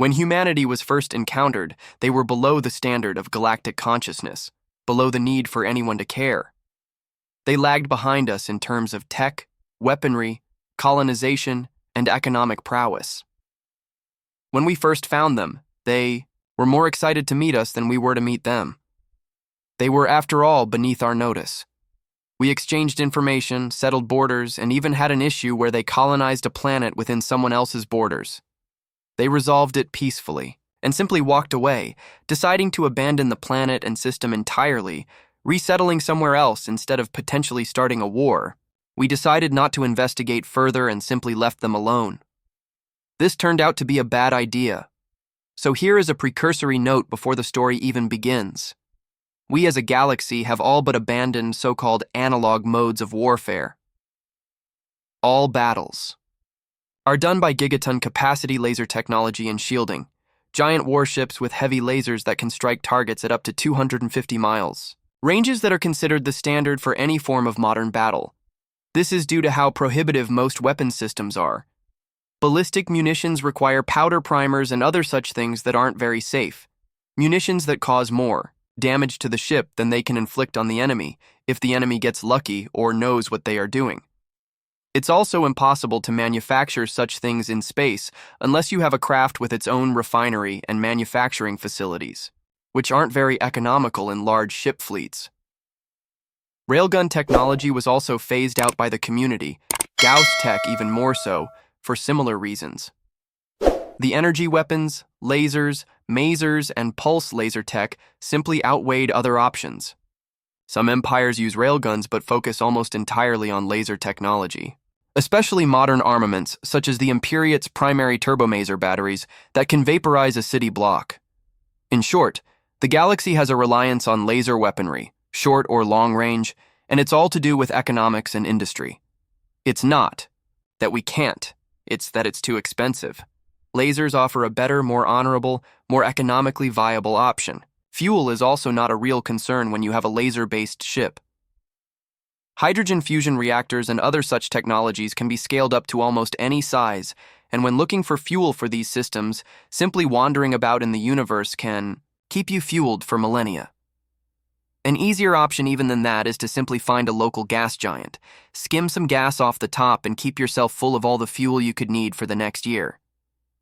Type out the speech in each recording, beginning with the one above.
When humanity was first encountered, they were below the standard of galactic consciousness, below the need for anyone to care. They lagged behind us in terms of tech, weaponry, colonization, and economic prowess. When we first found them, they were more excited to meet us than we were to meet them. They were, after all, beneath our notice. We exchanged information, settled borders, and even had an issue where they colonized a planet within someone else's borders. They resolved it peacefully and simply walked away, deciding to abandon the planet and system entirely, resettling somewhere else instead of potentially starting a war. We decided not to investigate further and simply left them alone. This turned out to be a bad idea. So here is a precursory note before the story even begins. We as a galaxy have all but abandoned so-called analog modes of warfare. All battles are done by gigaton capacity laser technology and shielding, giant warships with heavy lasers that can strike targets at up to 250 miles, ranges that are considered the standard for any form of modern battle. This is due to how prohibitive most weapon systems are. Ballistic munitions require powder primers and other such things that aren't very safe. Munitions that cause more damage to the ship than they can inflict on the enemy if the enemy gets lucky or knows what they are doing. It's also impossible to manufacture such things in space unless you have a craft with its own refinery and manufacturing facilities, which aren't very economical in large ship fleets. Railgun technology was also phased out by the community, Gauss tech even more so, for similar reasons. The energy weapons, lasers, masers, and pulse laser tech simply outweighed other options. Some empires use railguns but focus almost entirely on laser technology, especially modern armaments such as the Imperiate's primary turbomaser batteries that can vaporize a city block. In short, the galaxy has a reliance on laser weaponry, short or long range, and it's all to do with economics and industry. It's not that we can't, it's that it's too expensive. Lasers offer a better, more honorable, more economically viable option. Fuel is also not a real concern when you have a laser-based ship. Hydrogen fusion reactors and other such technologies can be scaled up to almost any size, and when looking for fuel for these systems, simply wandering about in the universe can keep you fueled for millennia. An easier option even than that is to simply find a local gas giant, skim some gas off the top, and keep yourself full of all the fuel you could need for the next year.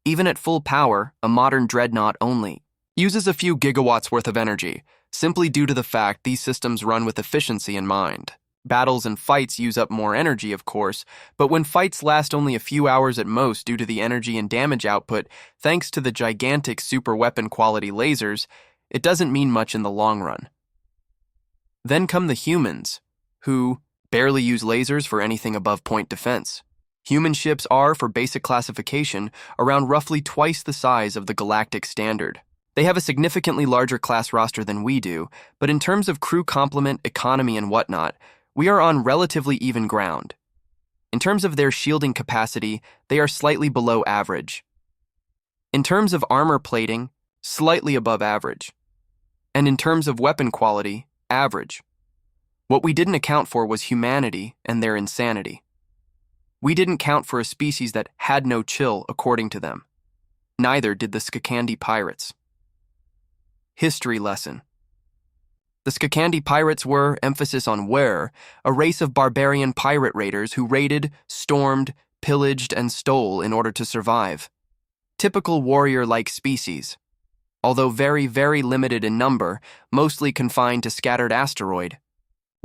Even at full power, a modern dreadnought only uses a few gigawatts worth of energy, simply due to the fact these systems run with efficiency in mind. Battles and fights use up more energy, of course, but when fights last only a few hours at most due to the energy and damage output, thanks to the gigantic super weapon quality lasers, it doesn't mean much in the long run. Then come the humans, who barely use lasers for anything above point defense. Human ships are, for basic classification, around roughly twice the size of the galactic standard. They have a significantly larger class roster than we do, but in terms of crew complement, economy, and whatnot, we are on relatively even ground. In terms of their shielding capacity, they are slightly below average. In terms of armor plating, slightly above average. And in terms of weapon quality, average. What we didn't account for was humanity and their insanity. We didn't count for a species that had no chill, according to them. Neither did the Skakandi pirates. History lesson. The Skakandi pirates were, emphasis on were, a race of barbarian pirate raiders who raided, stormed, pillaged, and stole in order to survive. Typical warrior-like species. Although very, very limited in number, mostly confined to scattered asteroid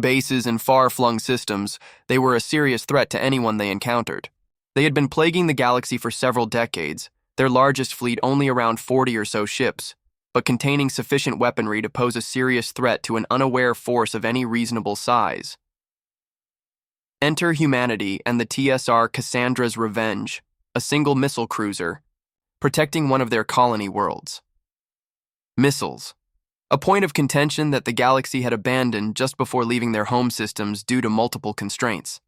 bases and far-flung systems, they were a serious threat to anyone they encountered. They had been plaguing the galaxy for several decades, their largest fleet only around 40 or so ships, but containing sufficient weaponry to pose a serious threat to an unaware force of any reasonable size. Enter humanity and the TSR Cassandra's Revenge, a single missile cruiser, protecting one of their colony worlds. Missiles. A point of contention that the galaxy had abandoned just before leaving their home systems due to multiple constraints.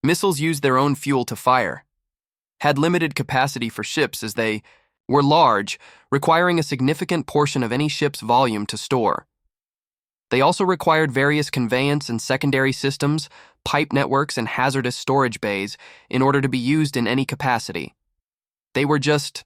Missiles used their own fuel to fire, had limited capacity for ships as they were large, requiring a significant portion of any ship's volume to store. They also required various conveyance and secondary systems, pipe networks, and hazardous storage bays in order to be used in any capacity. They were just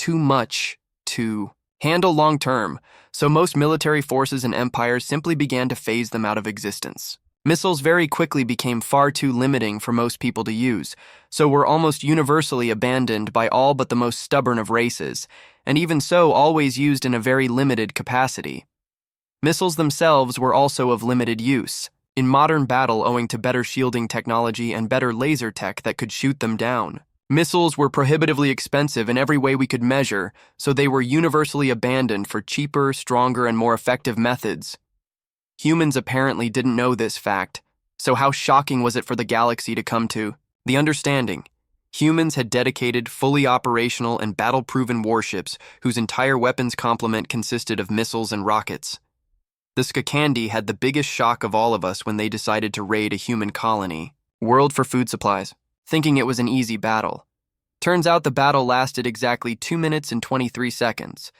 too much to handle long-term, so most military forces and empires simply began to phase them out of existence. Missiles very quickly became far too limiting for most people to use, so were almost universally abandoned by all but the most stubborn of races, and even so always used in a very limited capacity. Missiles themselves were also of limited use in modern battle owing to better shielding technology and better laser tech that could shoot them down. Missiles were prohibitively expensive in every way we could measure, so they were universally abandoned for cheaper, stronger, and more effective methods. Humans apparently didn't know this fact, so how shocking was it for the galaxy to come to the understanding? Humans had dedicated, fully operational, and battle-proven warships whose entire weapons complement consisted of missiles and rockets. The Skakandi had the biggest shock of all of us when they decided to raid a human colony. World for food supplies, thinking it was an easy battle. Turns out the battle lasted exactly 2 minutes and 23 seconds.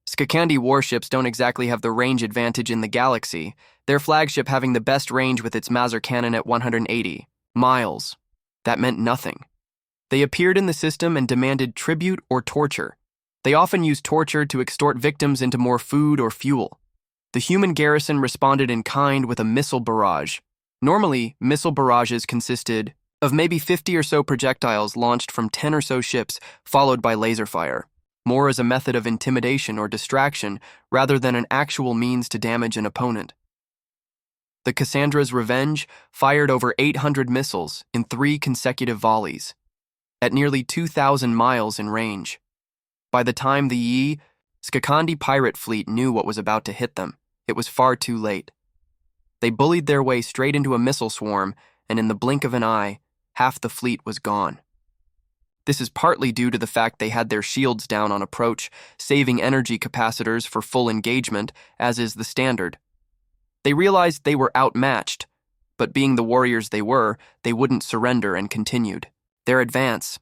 Skakandi warships don't exactly have the range advantage in the galaxy, their flagship having the best range with its Maser cannon at 180 miles. That meant nothing. They appeared in the system and demanded tribute or torture. They often used torture to extort victims into more food or fuel. The human garrison responded in kind with a missile barrage. Normally, missile barrages consisted of maybe 50 or so projectiles launched from 10 or so ships, followed by laser fire, more as a method of intimidation or distraction rather than an actual means to damage an opponent. The Cassandra's Revenge fired over 800 missiles in 3 consecutive volleys, at nearly 2,000 miles in range. By the time the Skakandi pirate fleet knew what was about to hit them, it was far too late. They bullied their way straight into a missile swarm, and in the blink of an eye, half the fleet was gone. This is partly due to the fact they had their shields down on approach, saving energy capacitors for full engagement, as is the standard. They realized they were outmatched, but being the warriors they were, they wouldn't surrender and continued their advance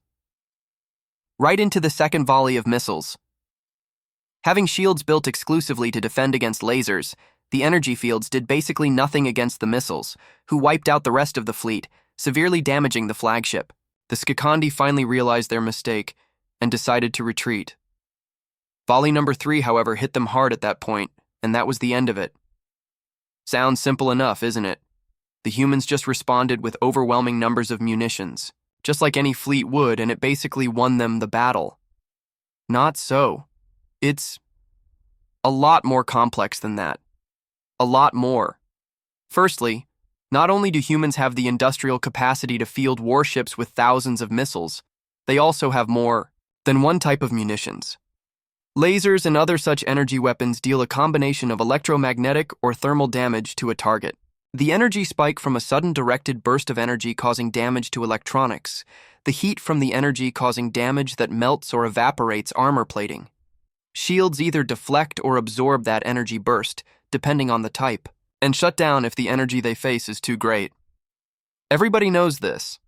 right into the second volley of missiles. Having shields built exclusively to defend against lasers, the energy fields did basically nothing against the missiles, who wiped out the rest of the fleet, severely damaging the flagship. The Skakandi finally realized their mistake and decided to retreat. Volley number 3, however, hit them hard at that point, and that was the end of it. Sounds simple enough, isn't it? The humans just responded with overwhelming numbers of munitions, just like any fleet would, and it basically won them the battle. Not so. It's a lot more complex than that. A lot more. Firstly, not only do humans have the industrial capacity to field warships with thousands of missiles, they also have more than one type of munitions. Lasers and other such energy weapons deal a combination of electromagnetic or thermal damage to a target. The energy spike from a sudden directed burst of energy causing damage to electronics, the heat from the energy causing damage that melts or evaporates armor plating. Shields either deflect or absorb that energy burst, depending on the type, and shut down if the energy they face is too great. Everybody knows this.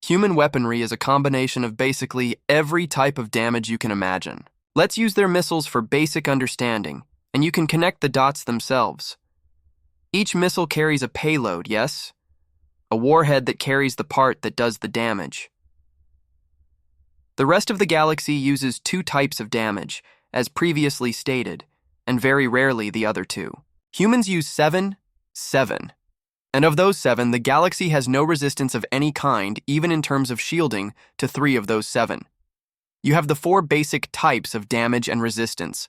Human weaponry is a combination of basically every type of damage you can imagine. Let's use their missiles for basic understanding, and you can connect the dots themselves. Each missile carries a payload, yes? A warhead that carries the part that does the damage. The rest of the galaxy uses 2 types of damage, as previously stated, and very rarely the other 2. Humans use 7. And of those 7, the galaxy has no resistance of any kind, even in terms of shielding, to 3 of those 7. You have the 4 basic types of damage and resistance.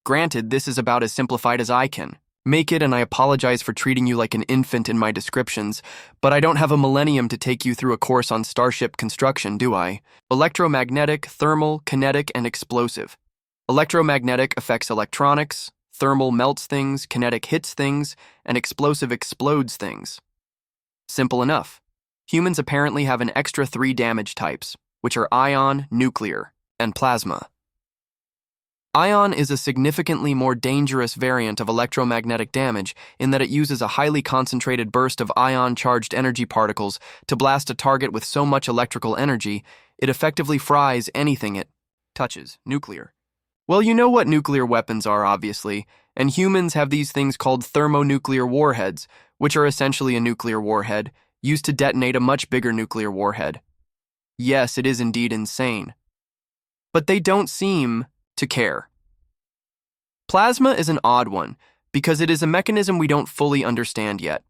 Granted, this is about as simplified as I can make it, and I apologize for treating you like an infant in my descriptions, but I don't have a millennium to take you through a course on starship construction, do I? Electromagnetic, thermal, kinetic, and explosive. Electromagnetic affects electronics, thermal melts things, kinetic hits things, and explosive explodes things. Simple enough. Humans apparently have an extra 3 damage types, which are ion, nuclear, and plasma. Ion is a significantly more dangerous variant of electromagnetic damage in that it uses a highly concentrated burst of ion-charged energy particles to blast a target with so much electrical energy, it effectively fries anything it touches. Nuclear. Well, you know what nuclear weapons are, obviously, and humans have these things called thermonuclear warheads, which are essentially a nuclear warhead, used to detonate a much bigger nuclear warhead. Yes, it is indeed insane. But they don't seem to care. Plasma is an odd one because it is a mechanism we don't fully understand yet.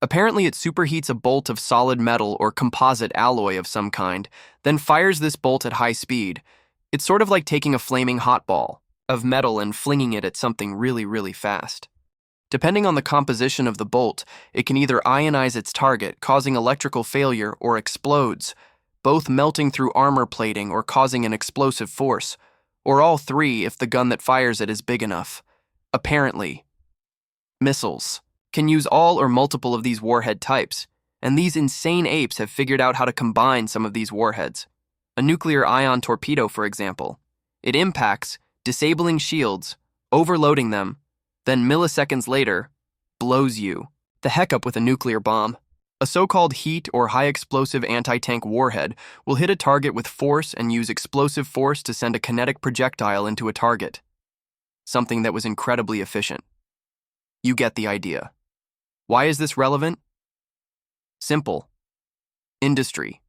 Apparently, it superheats a bolt of solid metal or composite alloy of some kind, then fires this bolt at high speed. It's sort of like taking a flaming hot ball of metal and flinging it at something really, really fast. Depending on the composition of the bolt, it can either ionize its target, causing electrical failure, or explodes, both melting through armor plating or causing an explosive force, or all three if the gun that fires it is big enough. Apparently, missiles can use all or multiple of these warhead types, and these insane apes have figured out how to combine some of these warheads. A nuclear ion torpedo, for example. It impacts, disabling shields, overloading them, then milliseconds later, blows you the heck up with a nuclear bomb. A so-called heat or high-explosive anti-tank warhead will hit a target with force and use explosive force to send a kinetic projectile into a target. Something that was incredibly efficient. You get the idea. Why is this relevant? Simple. Industry.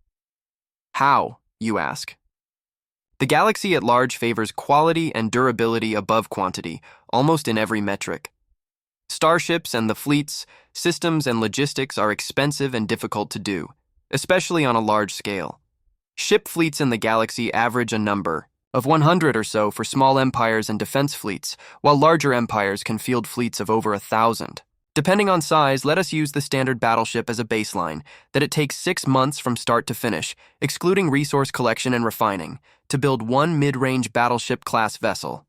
How, you ask? The galaxy at large favors quality and durability above quantity, almost in every metric. Starships and the fleets, systems and logistics are expensive and difficult to do, especially on a large scale. Ship fleets in the galaxy average a number of 100 or so for small empires and defense fleets, while larger empires can field fleets of over 1,000. Depending on size, let us use the standard battleship as a baseline, that it takes 6 months from start to finish, excluding resource collection and refining, to build one mid-range battleship-class vessel.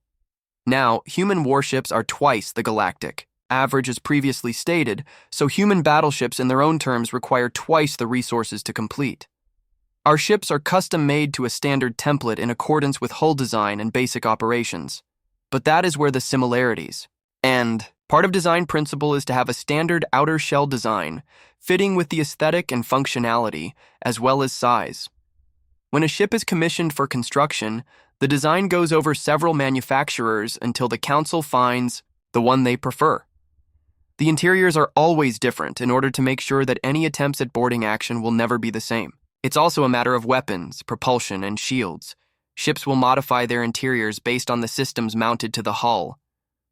Now, human warships are twice the galactic average as previously stated, so human battleships in their own terms require twice the resources to complete. Our ships are custom-made to a standard template in accordance with hull design and basic operations. But that is where the similarities end. Part of design principle is to have a standard outer shell design, fitting with the aesthetic and functionality, as well as size. When a ship is commissioned for construction, the design goes over several manufacturers until the council finds the one they prefer. The interiors are always different in order to make sure that any attempts at boarding action will never be the same. It's also a matter of weapons, propulsion, and shields. Ships will modify their interiors based on the systems mounted to the hull.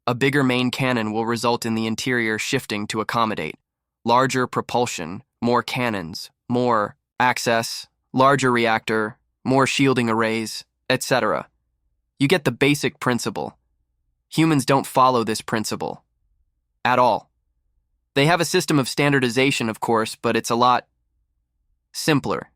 A bigger main cannon will result in the interior shifting to accommodate larger propulsion, more cannons, more access, larger reactor, more shielding arrays, etc. You get the basic principle. Humans don't follow this principle at all. They have a system of standardization, of course, but it's a lot simpler.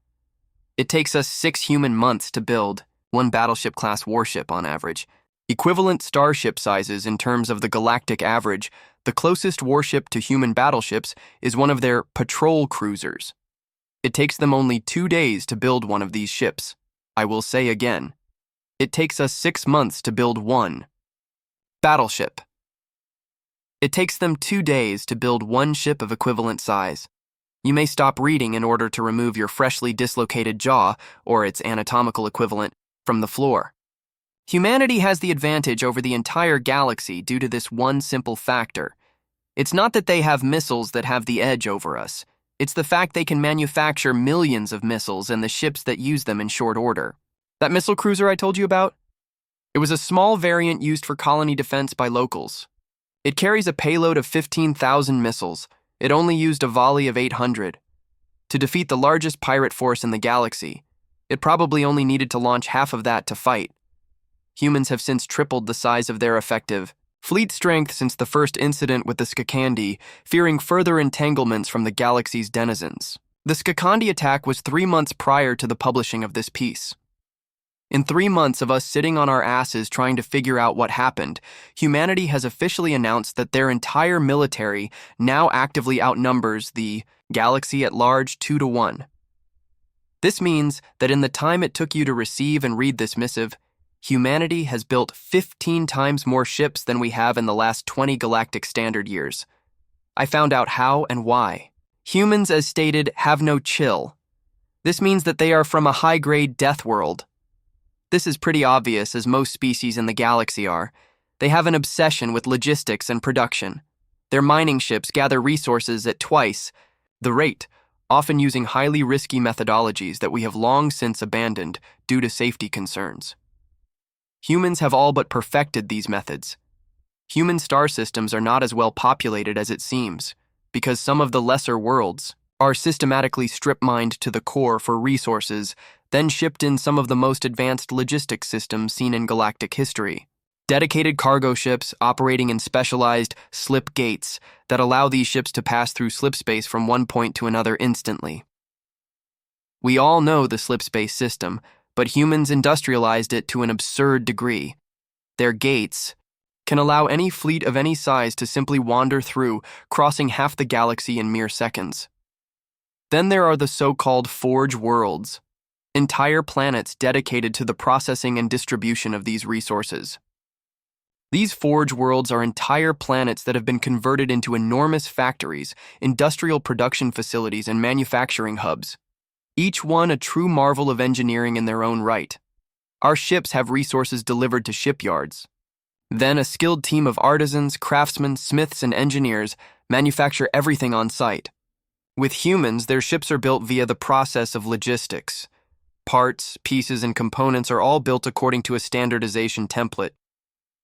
It takes us 6 human months to build one battleship-class warship on average. Equivalent starship sizes in terms of the galactic average, the closest warship to human battleships is one of their patrol cruisers. It takes them only 2 days to build one of these ships. I will say again, it takes us 6 months to build one battleship. It takes them 2 days to build one ship of equivalent size. You may stop reading in order to remove your freshly dislocated jaw, or its anatomical equivalent, from the floor. Humanity has the advantage over the entire galaxy due to this one simple factor. It's not that they have missiles that have the edge over us. It's the fact they can manufacture millions of missiles and the ships that use them in short order. That missile cruiser I told you about? It was a small variant used for colony defense by locals. It carries a payload of 15,000 missiles. It only used a volley of 800. To defeat the largest pirate force in the galaxy, it probably only needed to launch half of that to fight. Humans have since tripled the size of their effective fleet strength since the first incident with the Skakandi, fearing further entanglements from the galaxy's denizens. The Skakandi attack was 3 months prior to the publishing of this piece. In 3 months of us sitting on our asses trying to figure out what happened, humanity has officially announced that their entire military now actively outnumbers the galaxy at large 2 to 1. This means that in the time it took you to receive and read this missive, humanity has built 15 times more ships than we have in the last 20 galactic standard years. I found out how and why. Humans, as stated, have no chill. This means that they are from a high-grade death world. This is pretty obvious, as most species in the galaxy are. They have an obsession with logistics and production. Their mining ships gather resources at twice the rate, often using highly risky methodologies that we have long since abandoned due to safety concerns. Humans have all but perfected these methods. Human star systems are not as well populated as it seems, because some of the lesser worlds are systematically strip-mined to the core for resources, then shipped in some of the most advanced logistics systems seen in galactic history. Dedicated cargo ships operating in specialized slip gates that allow these ships to pass through slip space from one point to another instantly. We all know the slip space system, but humans industrialized it to an absurd degree. Their gates can allow any fleet of any size to simply wander through, crossing half the galaxy in mere seconds. Then there are the so-called forge worlds, entire planets dedicated to the processing and distribution of these resources. These forge worlds are entire planets that have been converted into enormous factories, industrial production facilities, and manufacturing hubs, each one a true marvel of engineering in their own right. Our ships have resources delivered to shipyards. Then a skilled team of artisans, craftsmen, smiths, and engineers manufacture everything on site. With humans, their ships are built via the process of logistics. Parts, pieces, and components are all built according to a standardization template.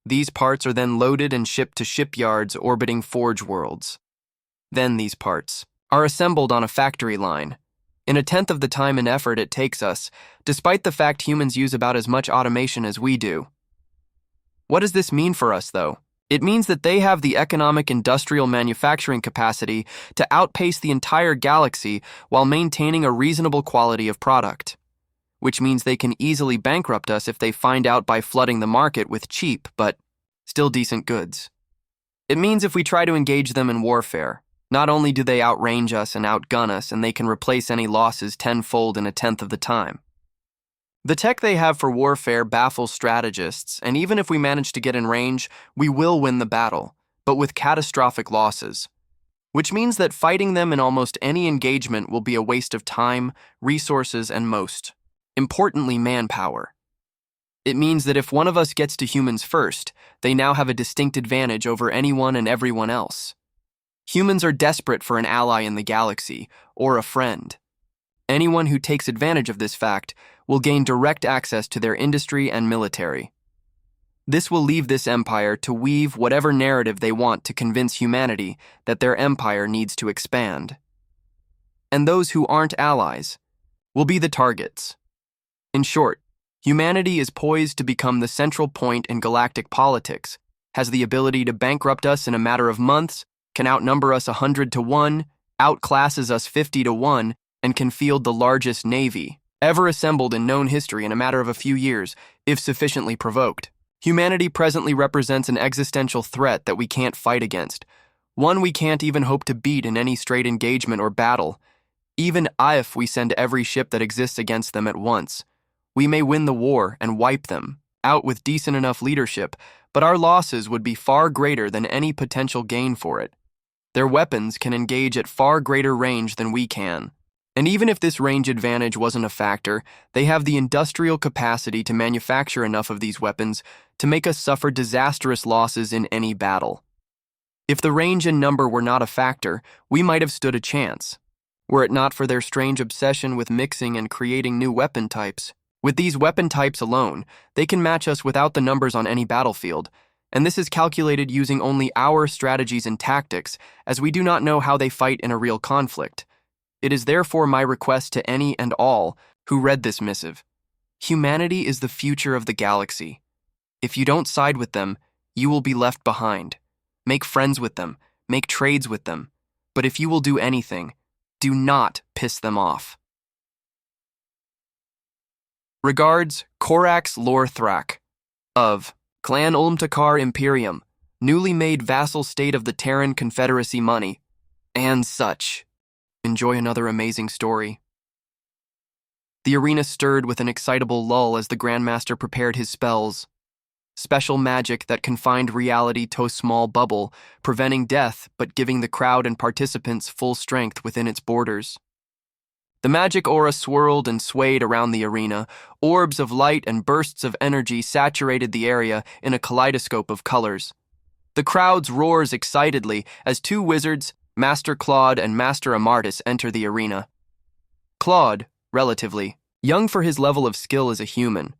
These parts are then loaded and shipped to shipyards orbiting forge worlds. Then these parts are assembled on a factory line. In a tenth of the time and effort it takes us, despite the fact humans use about as much automation as we do. What does this mean for us, though? It means that they have the economic industrial manufacturing capacity to outpace the entire galaxy while maintaining a reasonable quality of product, which means they can easily bankrupt us if they find out by flooding the market with cheap but still decent goods. It means if we try to engage them in warfare, not only do they outrange us and outgun us, and they can replace any losses tenfold in a tenth of the time. The tech they have for warfare baffles strategists, and even if we manage to get in range, we will win the battle, but with catastrophic losses, which means that fighting them in almost any engagement will be a waste of time, resources, and most importantly, manpower. It means that if one of us gets to humans first, they now have a distinct advantage over anyone and everyone else. Humans are desperate for an ally in the galaxy, or a friend. Anyone who takes advantage of this fact will gain direct access to their industry and military. This will leave this empire to weave whatever narrative they want to convince humanity that their empire needs to expand. And those who aren't allies will be the targets. In short, humanity is poised to become the central point in galactic politics, has the ability to bankrupt us in a matter of months, can outnumber us 100 to 1, outclasses us 50 to 1, and can field the largest navy ever assembled in known history in a matter of a few years, if sufficiently provoked. Humanity presently represents an existential threat that we can't fight against, one we can't even hope to beat in any straight engagement or battle. Even if we send every ship that exists against them at once, we may win the war and wipe them out with decent enough leadership, but our losses would be far greater than any potential gain for it. Their weapons can engage at far greater range than we can. And even if this range advantage wasn't a factor, they have the industrial capacity to manufacture enough of these weapons to make us suffer disastrous losses in any battle. If the range and number were not a factor, we might have stood a chance, were it not for their strange obsession with mixing and creating new weapon types. With these weapon types alone, they can match us without the numbers on any battlefield, and this is calculated using only our strategies and tactics, as we do not know how they fight in a real conflict. It is therefore my request to any and all who read this missive. Humanity is the future of the galaxy. If you don't side with them, you will be left behind. Make friends with them, make trades with them, but if you will do anything, do not piss them off. Regards, Corax Lorthrak, of Clan Ulmtakar Imperium, newly made vassal state of the Terran Confederacy money, and such. Enjoy another amazing story. The arena stirred with an excitable lull as the Grandmaster prepared his spells. Special magic that confined reality to a small bubble, preventing death but giving the crowd and participants full strength within its borders. The magic aura swirled and swayed around the arena. Orbs of light and bursts of energy saturated the area in a kaleidoscope of colors. The crowds roars excitedly as two wizards, Master Claude and Master Amartis, enter the arena. Claude, relatively young for his level of skill as a human,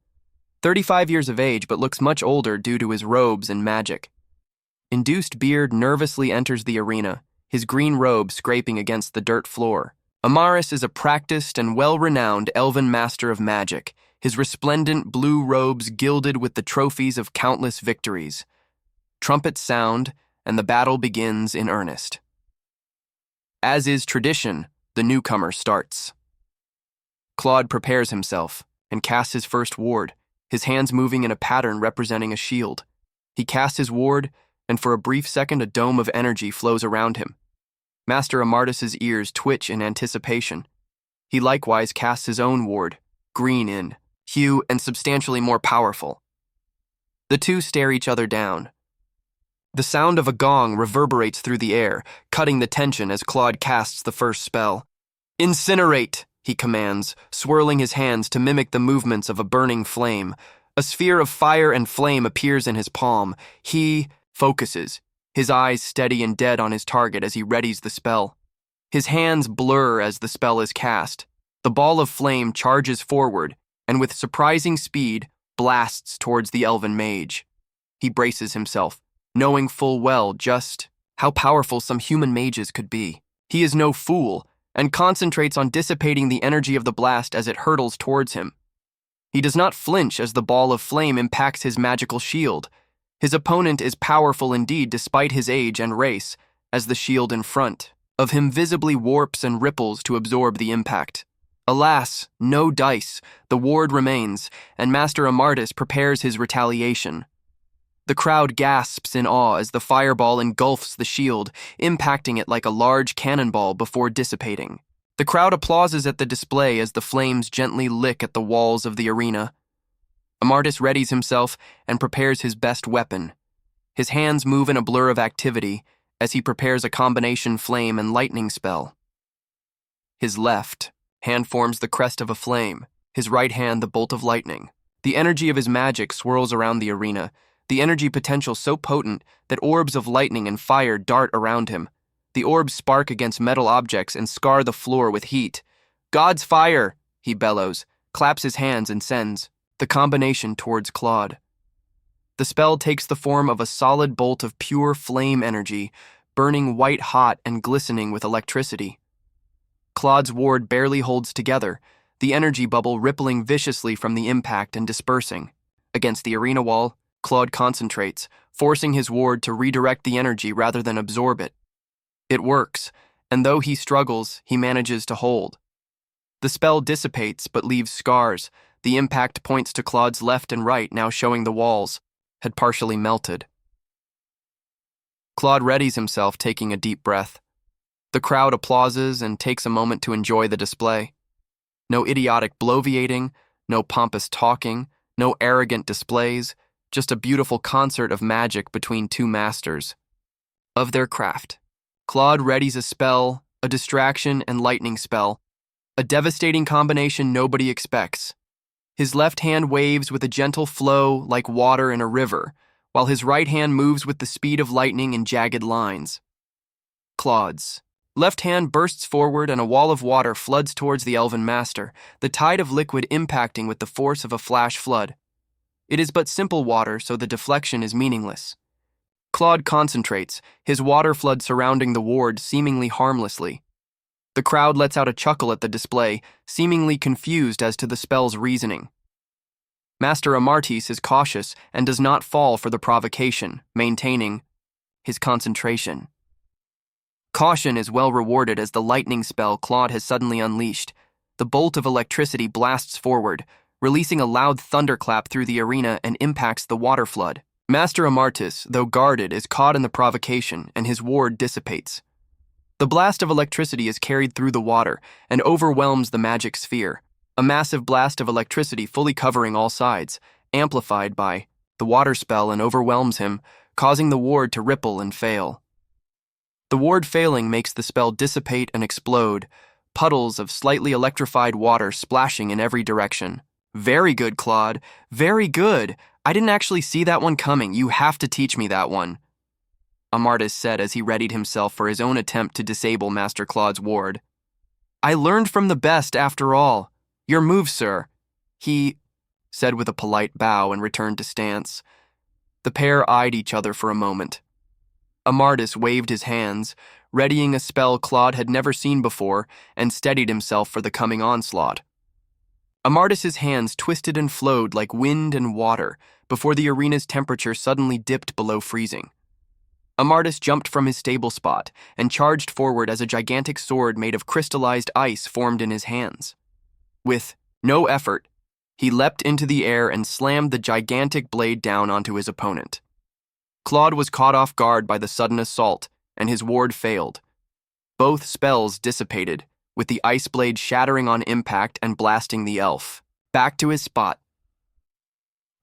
35 years of age but looks much older due to his robes and magic. Induced Beard nervously enters the arena, his green robe scraping against the dirt floor. Amaris is a practiced and well-renowned elven master of magic, his resplendent blue robes gilded with the trophies of countless victories. Trumpets sound, and the battle begins in earnest. As is tradition, the newcomer starts. Claude prepares himself and casts his first ward, his hands moving in a pattern representing a shield. He casts his ward, and for a brief second a dome of energy flows around him. Master Amartis's ears twitch in anticipation. He likewise casts his own ward, green in hue and substantially more powerful. The two stare each other down. The sound of a gong reverberates through the air, cutting the tension as Claude casts the first spell. Incinerate, he commands, swirling his hands to mimic the movements of a burning flame. A sphere of fire and flame appears in his palm. He focuses, his eyes steady and dead on his target as he readies the spell. His hands blur as the spell is cast. The ball of flame charges forward, and with surprising speed, blasts towards the elven mage. He braces himself, knowing full well just how powerful some human mages could be. He is no fool, and concentrates on dissipating the energy of the blast as it hurtles towards him. He does not flinch as the ball of flame impacts his magical shield. His opponent is powerful indeed despite his age and race, as the shield in front of him visibly warps and ripples to absorb the impact. Alas, no dice, the ward remains, and Master Amartis prepares his retaliation. The crowd gasps in awe as the fireball engulfs the shield, impacting it like a large cannonball before dissipating. The crowd applauses at the display as the flames gently lick at the walls of the arena. Amartis readies himself and prepares his best weapon. His hands move in a blur of activity as he prepares a combination flame and lightning spell. His left hand forms the crest of a flame, his right hand the bolt of lightning. The energy of his magic swirls around the arena, the energy potential so potent that orbs of lightning and fire dart around him. The orbs spark against metal objects and scar the floor with heat. God's fire, he bellows, claps his hands and sends the combination towards Claude. The spell takes the form of a solid bolt of pure flame energy, burning white hot and glistening with electricity. Claude's ward barely holds together, the energy bubble rippling viciously from the impact and dispersing. Against the arena wall, Claude concentrates, forcing his ward to redirect the energy rather than absorb it. It works, and though he struggles, he manages to hold. The spell dissipates but leaves scars. The impact points to Claude's left and right, now showing the walls had partially melted. Claude readies himself, taking a deep breath. The crowd applauses and takes a moment to enjoy the display. No idiotic bloviating, no pompous talking, no arrogant displays, just a beautiful concert of magic between two masters of their craft. Claude readies a spell, a distraction and lightning spell, a devastating combination nobody expects. His left hand waves with a gentle flow like water in a river, while his right hand moves with the speed of lightning in jagged lines. Claude's left hand bursts forward and a wall of water floods towards the elven master, the tide of liquid impacting with the force of a flash flood. It is but simple water, so the deflection is meaningless. Claude concentrates, his water flood surrounding the ward seemingly harmlessly. The crowd lets out a chuckle at the display, seemingly confused as to the spell's reasoning. Master Amartis is cautious and does not fall for the provocation, maintaining his concentration. Caution is well rewarded as the lightning spell Claude has suddenly unleashed. The bolt of electricity blasts forward, releasing a loud thunderclap through the arena and impacts the water flood. Master Amartis, though guarded, is caught in the provocation and his ward dissipates. The blast of electricity is carried through the water and overwhelms the magic sphere, a massive blast of electricity fully covering all sides, amplified by the water spell, and overwhelms him, causing the ward to ripple and fail. The ward failing makes the spell dissipate and explode, puddles of slightly electrified water splashing in every direction. Very good, Claude. Very good. I didn't actually see that one coming. You have to teach me that one, Amartis said as he readied himself for his own attempt to disable Master Claude's ward. I learned from the best, after all. Your move, sir. He said with a polite bow and returned to stance. The pair eyed each other for a moment. Amardis waved his hands, readying a spell Claude had never seen before, and steadied himself for the coming onslaught. Amardis's hands twisted and flowed like wind and water before the arena's temperature suddenly dipped below freezing. Amardis jumped from his stable spot and charged forward as a gigantic sword made of crystallized ice formed in his hands. With no effort, he leapt into the air and slammed the gigantic blade down onto his opponent. Claude was caught off guard by the sudden assault, and his ward failed. Both spells dissipated, with the ice blade shattering on impact and blasting the elf back to his spot.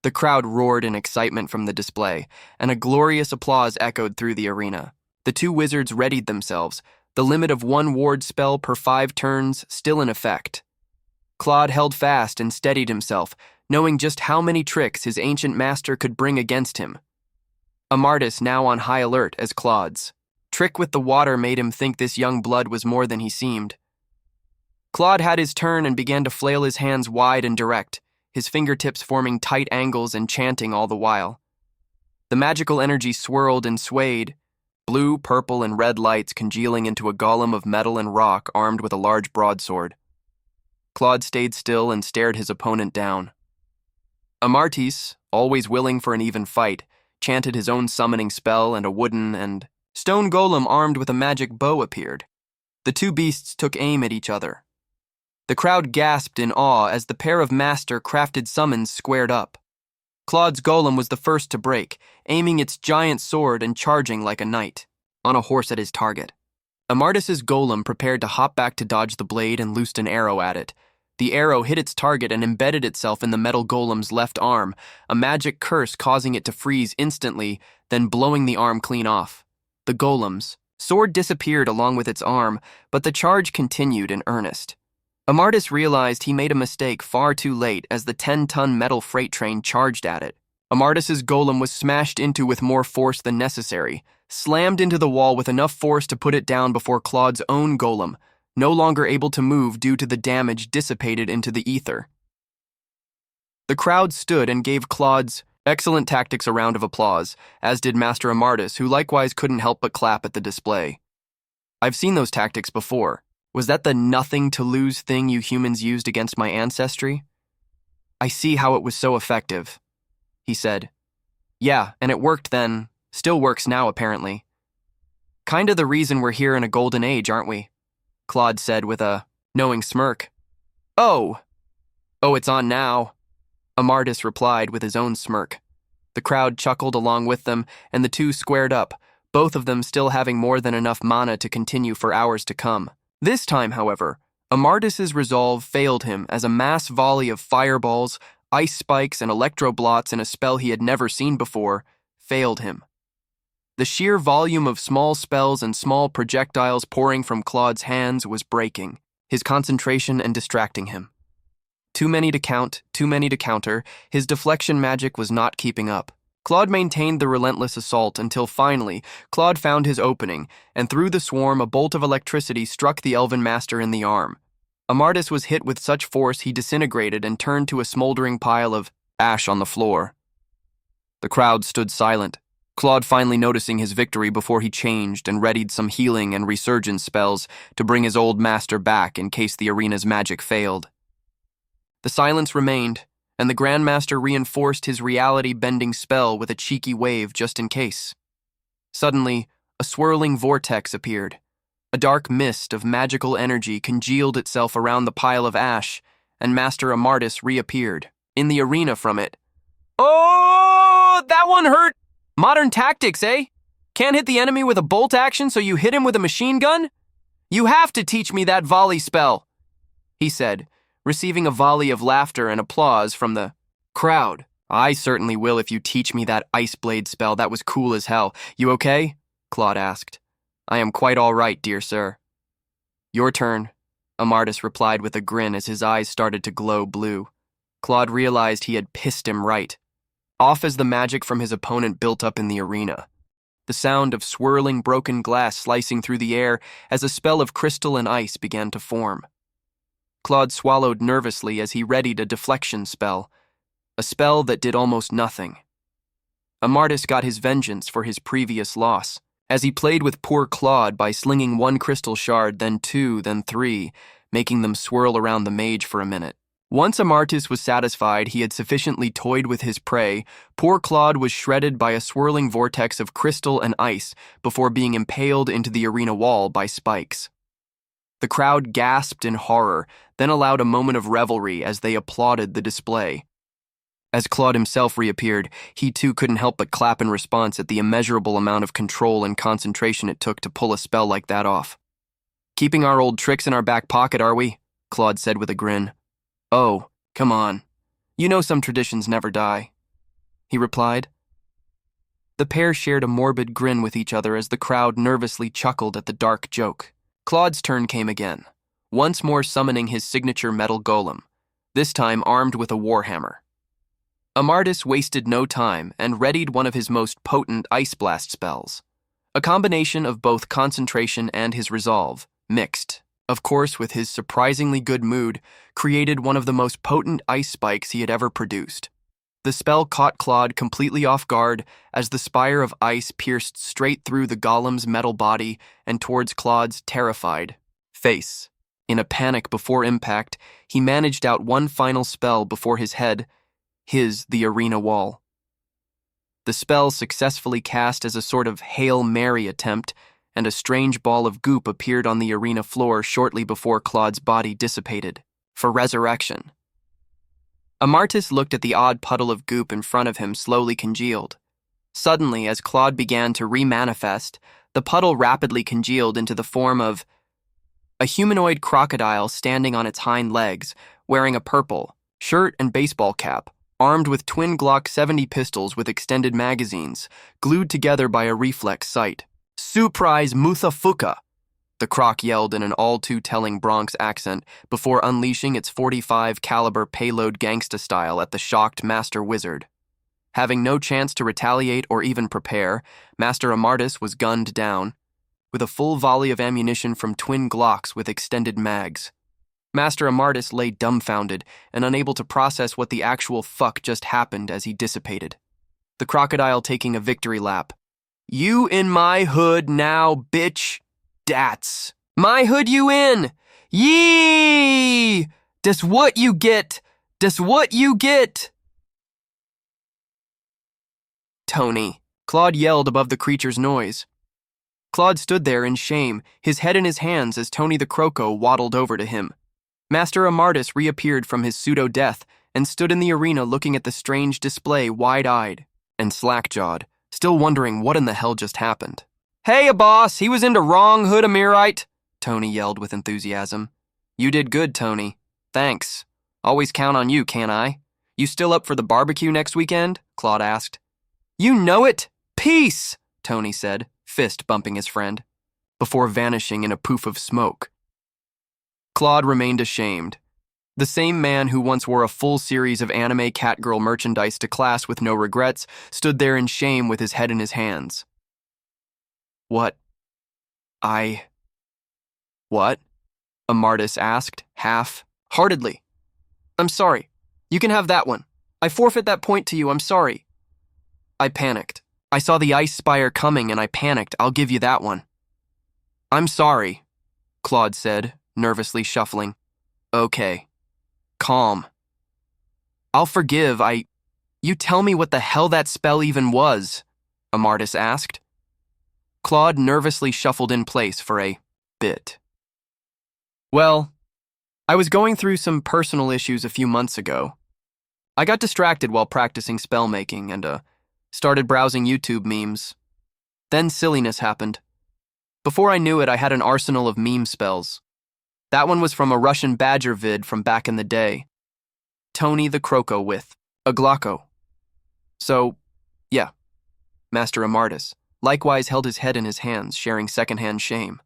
The crowd roared in excitement from the display, and a glorious applause echoed through the arena. The two wizards readied themselves, the limit of one ward spell per 5 turns still in effect. Claude held fast and steadied himself, knowing just how many tricks his ancient master could bring against him. Amardis now on high alert as Claude's trick with the water made him think this young blood was more than he seemed. Claude had his turn and began to flail his hands wide and direct, his fingertips forming tight angles and chanting all the while. The magical energy swirled and swayed, blue, purple, and red lights congealing into a golem of metal and rock armed with a large broadsword. Claude stayed still and stared his opponent down. Amardis, always willing for an even fight, chanted his own summoning spell, and a wooden and stone golem armed with a magic bow appeared. The two beasts took aim at each other. The crowd gasped in awe as the pair of master-crafted summons squared up. Claude's golem was the first to break, aiming its giant sword and charging like a knight, on a horse at his target. Amardis's golem prepared to hop back to dodge the blade and loosed an arrow at it. The arrow hit its target and embedded itself in the metal golem's left arm, a magic curse causing it to freeze instantly, then blowing the arm clean off. The golem's sword disappeared along with its arm, but the charge continued in earnest. Amardis realized he made a mistake far too late as the 10-ton metal freight train charged at it. Amardis's golem was smashed into with more force than necessary, slammed into the wall with enough force to put it down before Claude's own golem, no longer able to move due to the damage dissipated into the ether. The crowd stood and gave Claude's excellent tactics a round of applause, as did Master Amardis, who likewise couldn't help but clap at the display. "I've seen those tactics before. Was that the nothing-to-lose thing you humans used against my ancestry?" "I see how it was so effective," he said. "Yeah, and it worked then. Still works now, apparently." "Kinda the reason we're here in a golden age, aren't we?" Claude said with a knowing smirk. Oh, it's on now," Amardis replied with his own smirk. The crowd chuckled along with them, and the two squared up, both of them still having more than enough mana to continue for hours to come. This time, however, Amardis's resolve failed him as a mass volley of fireballs, ice spikes, and electroblots in a spell he had never seen before failed him. The sheer volume of small spells and small projectiles pouring from Claude's hands was breaking his concentration and distracting him. Too many to count, too many to counter, his deflection magic was not keeping up. Claude maintained the relentless assault until finally, Claude found his opening, and through the swarm a bolt of electricity struck the Elven Master in the arm. Amardis was hit with such force he disintegrated and turned to a smoldering pile of ash on the floor. The crowd stood silent, Claude finally noticing his victory before he changed and readied some healing and resurgence spells to bring his old master back in case the arena's magic failed. The silence remained, and the Grandmaster reinforced his reality-bending spell with a cheeky wave just in case. Suddenly, a swirling vortex appeared. A dark mist of magical energy congealed itself around the pile of ash, and Master Amardis reappeared, in the arena from it. "Oh, that one hurt! Modern tactics, eh? Can't hit the enemy with a bolt action, so you hit him with a machine gun? You have to teach me that volley spell," he said, receiving a volley of laughter and applause from the crowd. "I certainly will if you teach me that ice blade spell. That was cool as hell. You okay?" Claude asked. "I am quite all right, dear sir." "Your turn," Amardis replied with a grin as his eyes started to glow blue. Claude realized he had pissed him right. Off as the magic from his opponent built up in the arena. The sound of swirling broken glass slicing through the air as a spell of crystal and ice began to form. Claude swallowed nervously as he readied a deflection spell. a spell that did almost nothing. Amartys got his vengeance for his previous loss, as he played with poor Claude by slinging one crystal shard, then two, then three, making them swirl around the mage for a minute. Once Amartys was satisfied he had sufficiently toyed with his prey, poor Claude was shredded by a swirling vortex of crystal and ice before being impaled into the arena wall by spikes. The crowd gasped in horror, then allowed a moment of revelry as they applauded the display. As Claude himself reappeared, he too couldn't help but clap in response at the immeasurable amount of control and concentration it took to pull a spell like that off. "Keeping our old tricks in our back pocket, are we?" Claude said with a grin. "Oh, come on. You know some traditions never die," he replied. The pair shared a morbid grin with each other as the crowd nervously chuckled at the dark joke. Claude's turn came again, once more summoning his signature metal golem, this time armed with a warhammer. Amartys wasted no time and readied one of his most potent Ice Blast spells, a combination of both concentration and his resolve, mixed, of course with his surprisingly good mood, created one of the most potent ice spikes he had ever produced. The spell caught Claude completely off guard as the spire of ice pierced straight through the golem's metal body and towards Claude's terrified face. In a panic before impact, he managed out one final spell before his head, the arena wall. The spell successfully cast as a sort of Hail Mary attempt, and a strange ball of goop appeared on the arena floor shortly before Claude's body dissipated, for resurrection. Amartys looked at the odd puddle of goop in front of him slowly congealed. Suddenly, as Claude began to remanifest, the puddle rapidly congealed into the form of a humanoid crocodile standing on its hind legs, wearing a purple shirt and baseball cap, armed with twin Glock 70 pistols with extended magazines, glued together by a reflex sight. "Surprise Muthafuka!" the croc yelled in an all-too-telling Bronx accent before unleashing its .45 caliber payload gangsta style at the shocked Master Wizard. Having no chance to retaliate or even prepare, Master Amartys was gunned down, with a full volley of ammunition from twin Glocks with extended mags. Master Amartys lay dumbfounded and unable to process what the actual fuck just happened as he dissipated. The crocodile taking a victory lap. "You in my hood now, bitch. Dats. My hood you in. Yee! That's what you get. That's what you get." "Tony," Claude yelled above the creature's noise. Claude stood there in shame, his head in his hands as Tony the Croco waddled over to him. Master Amartys reappeared from his pseudo-death and stood in the arena looking at the strange display wide-eyed and slack-jawed, still wondering what in the hell just happened. "Hey, boss, he was into wrong hood Amirite," Tony yelled with enthusiasm. "You did good, Tony. Thanks. Always count on you, can't I? You still up for the barbecue next weekend?" Claude asked. "You know it. Peace," Tony said, fist bumping his friend, before vanishing in a poof of smoke. Claude remained ashamed. The same man who once wore a full series of anime catgirl merchandise to class with no regrets stood there in shame with his head in his hands. What? Amartys asked, half-heartedly. "I'm sorry. You can have that one. I forfeit that point to you, I'm sorry." I panicked. "I saw the ice spire coming and I panicked. I'll give you that one." "I'm sorry," Claude said, nervously shuffling. "Okay. Calm. I'll forgive, You tell me what the hell that spell even was," Amartys asked. Claude nervously shuffled in place for a bit. "Well, I was going through some personal issues a few months ago. I got distracted while practicing spellmaking and, started browsing YouTube memes. Then silliness happened. Before I knew it, I had an arsenal of meme spells. That one was from a Russian badger vid from back in the day. Tony the Croco with a Glocko. So, yeah, Master Amartys likewise held his head in his hands, sharing secondhand shame.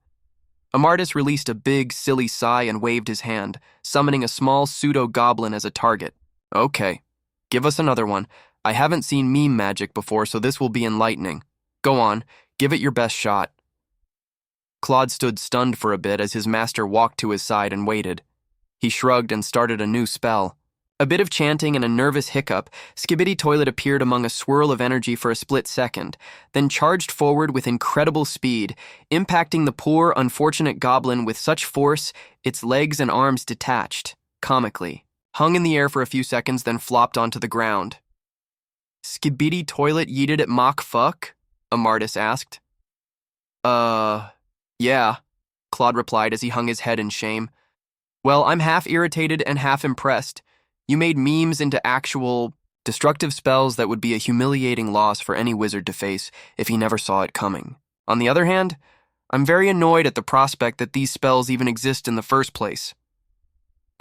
Amartys released a big, silly sigh and waved his hand, summoning a small pseudo-goblin as a target. "Okay, give us another one. I haven't seen meme magic before, so this will be enlightening. Go on, give it your best shot." Claude stood stunned for a bit as his master walked to his side and waited. He shrugged and started a new spell, A bit of chanting and a nervous hiccup, Skibidi Toilet appeared among a swirl of energy for a split second, then charged forward with incredible speed, impacting the poor, unfortunate goblin with such force its legs and arms detached, comically, hung in the air for a few seconds, then flopped onto the ground. Skibidi Toilet yeeted at mock fuck? Amartis asked. Yeah, Claude replied as he hung his head in shame. Well, I'm half irritated and half impressed. You made memes into actual, destructive spells that would be a humiliating loss for any wizard to face if he never saw it coming. On the other hand, I'm very annoyed at the prospect that these spells even exist in the first place.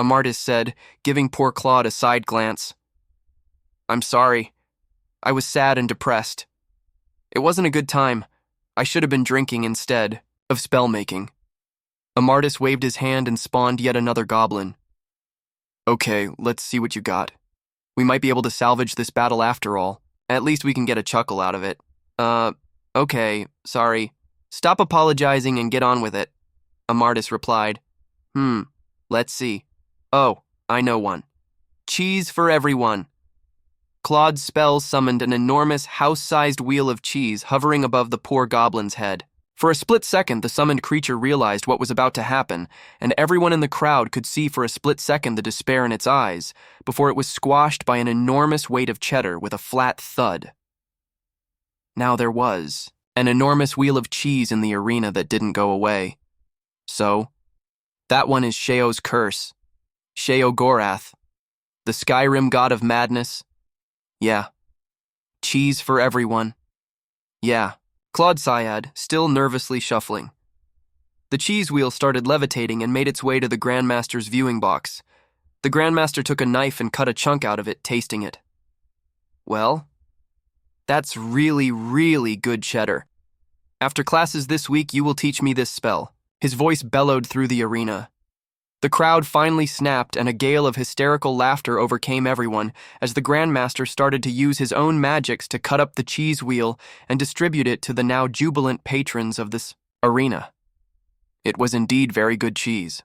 Amartis said, giving poor Claude a side glance. I'm sorry. I was sad and depressed. It wasn't a good time. I should have been drinking instead of spellmaking. Amartis waved his hand and spawned yet another goblin. Okay, let's see what you got. We might be able to salvage this battle after all. At least we can get a chuckle out of it. Okay, sorry. Stop apologizing and get on with it, Amartis replied. Let's see. Oh, I know one. Cheese for everyone. Claude's spell summoned an enormous house-sized wheel of cheese hovering above the poor goblin's head. For a split second, the summoned creature realized what was about to happen, and everyone in the crowd could see for a split second the despair in its eyes, before it was squashed by an enormous weight of cheddar with a flat thud. Now there was an enormous wheel of cheese in the arena that didn't go away. So, that one is Sheo's curse. Sheo Gorath, the Skyrim god of madness. Yeah. Cheese for everyone. Yeah. Claude Syad, still nervously shuffling. The cheese wheel started levitating and made its way to the Grandmaster's viewing box. The Grandmaster took a knife and cut a chunk out of it, tasting it. Well, that's really, really good cheddar. After classes this week, you will teach me this spell. His voice bellowed through the arena. The crowd finally snapped, and a gale of hysterical laughter overcame everyone as the Grandmaster started to use his own magics to cut up the cheese wheel and distribute it to the now jubilant patrons of this arena. It was indeed very good cheese.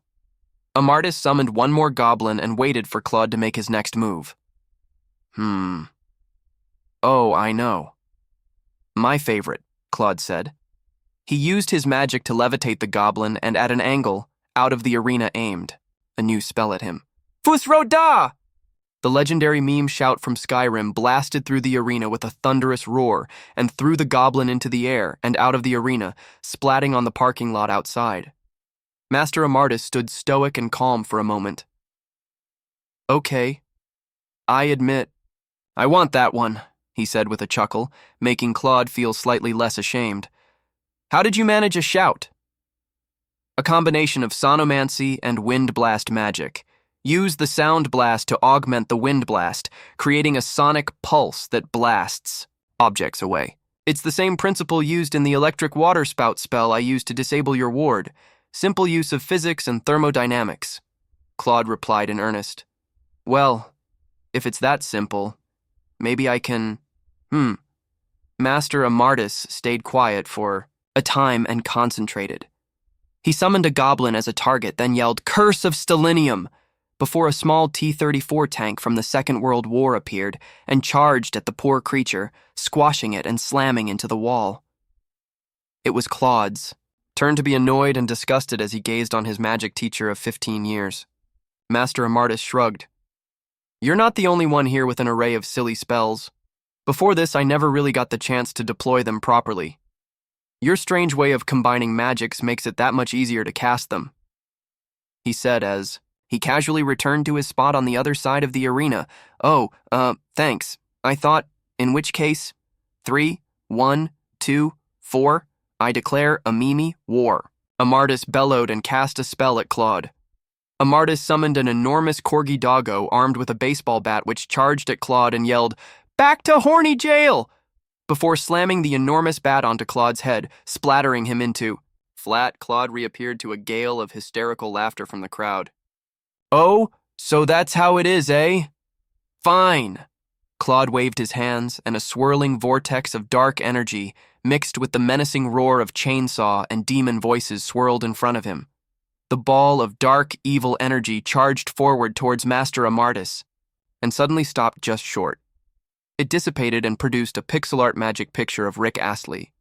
Amartis summoned one more goblin and waited for Claude to make his next move. Oh, I know. My favorite, Claude said. He used his magic to levitate the goblin and at an angle, out of the arena aimed a new spell at him. Fusroda! The legendary meme shout from Skyrim blasted through the arena with a thunderous roar and threw the goblin into the air and out of the arena, splatting on the parking lot outside. Master Amartis stood stoic and calm for a moment. Okay, I admit, I want that one, he said with a chuckle, making Claude feel slightly less ashamed. How did you manage a shout? A combination of sonomancy and wind blast magic. Use the sound blast to augment the wind blast, creating a sonic pulse that blasts objects away. It's the same principle used in the electric water spout spell I used to disable your ward. Simple use of physics and thermodynamics. Claude replied in earnest. Well, if it's that simple, maybe I can... Master Amartis stayed quiet for a time and concentrated. He summoned a goblin as a target, then yelled, "Curse of Stellinium!" before a small T-34 tank from the Second World War appeared and charged at the poor creature, squashing it and slamming into the wall. It was Claude's turn to be annoyed and disgusted as he gazed on his magic teacher of 15 years. Master Amartis shrugged. You're not the only one here with an array of silly spells. Before this, I never really got the chance to deploy them properly. Your strange way of combining magics makes it that much easier to cast them, he said as he casually returned to his spot on the other side of the arena. Oh, thanks. I thought, in which case, 3, 1, 2, 4, I declare a Mimi war. Amartis bellowed and cast a spell at Claude. Amartis summoned an enormous corgi doggo armed with a baseball bat which charged at Claude and yelled, "Back to horny jail!" before slamming the enormous bat onto Claude's head, splattering him into... Flat, Claude reappeared to a gale of hysterical laughter from the crowd. Oh, so that's how it is, eh? Fine. Claude waved his hands, and a swirling vortex of dark energy, mixed with the menacing roar of chainsaw and demon voices, swirled in front of him. The ball of dark, evil energy charged forward towards Master Amartis. and suddenly stopped just short. It dissipated and produced a pixel art magic picture of Rick Astley.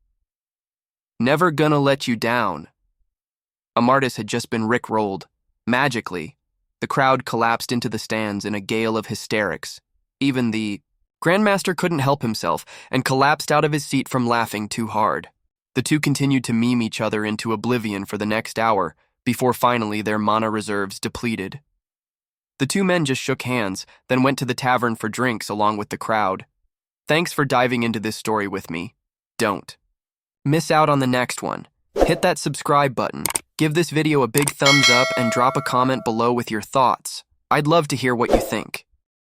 Never gonna let you down. Amartys had just been rickrolled. Magically, the crowd collapsed into the stands in a gale of hysterics. Even the Grandmaster couldn't help himself and collapsed out of his seat from laughing too hard. The two continued to meme each other into oblivion for the next hour, before finally their mana reserves depleted. The two men just shook hands, then went to the tavern for drinks along with the crowd. Thanks for diving into this story with me. Don't miss out on the next one. Hit that subscribe button, give this video a big thumbs up, and drop a comment below with your thoughts. I'd love to hear what you think.